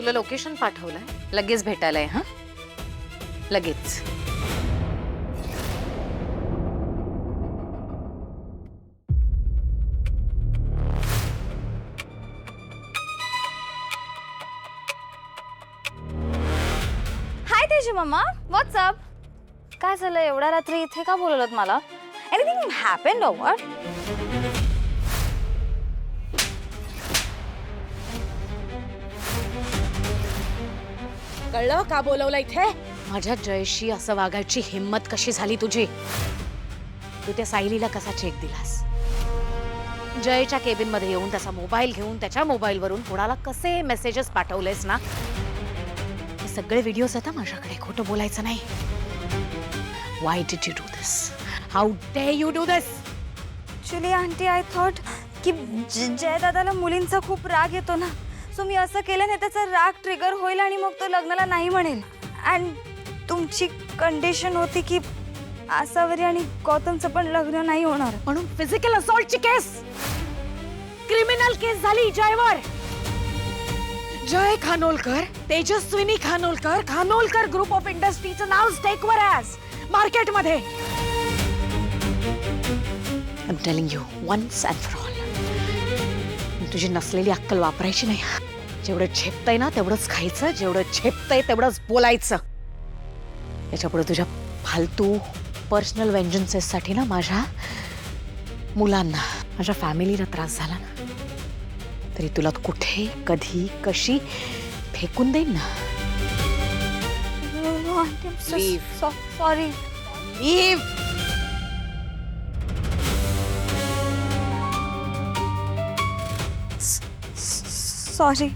तुला लोकेशन पाठवलंय, लगेच भेटायला आहे. हा, लगेच. हाय तेजू मम्मा, व्हॉट्सअप? काय झालं एवढ्या रात्री इथे का बोलवलत मला? Anything happened or what? कळलं का बोलवलं इथे? माझ्या जयशी असं वागायची हिम्मत कशी झाली तुझी? तू त्या सायलीला कसा चेक दिलास? जयच्या केबिन मध्ये येऊन त्याचा मोबाईल घेऊन त्याच्या मोबाईल वरून कोणाला कसे मेसेजेस पाठवलेस ना? हे सगळे व्हिडिओज आहेत माझ्याकडे, खोटं बोलायचं नाही. Why did you do this? How dare you do this? Actually aunty I thought की जय दादाला मुलींचा खूप राग येतो ना, सो मी असं केलं नाही त्याचा राग ट्रिगर होईल आणि मग तो लग्नाला नाही म्हणेल. अँड तुमची कंडिशन होती की आसावरी आणि गौतमचं पण लग्न नाही होणार म्हणून फिजिकल असॉल्टची केस, क्रिमिनल केस झाली जयवर. जय खानोलकर, तेजस्विनी खानोलकर, खानोलकर ग्रुप ऑफ इंडस्ट्रीचं नाव स्टेकवर आहे मार्केटमध्ये. I am telling you once and for all, तुझी नसलेली अक्कल वापरायची नाही. जेवढं झेपतंय ना तेवढंच खायचं, जेवढं झेपतंय तेवढंच बोलायचं. याच्यापुढे तुझ्या फालतू पर्सनल वेंजन्सेससाठी ना माझ्या मुलांना, माझ्या फॅमिलीला त्रास झाला ना तरी तुला कुठे कधी कशी फेकून देईन ना. सॉरी. लीव. सॉरी.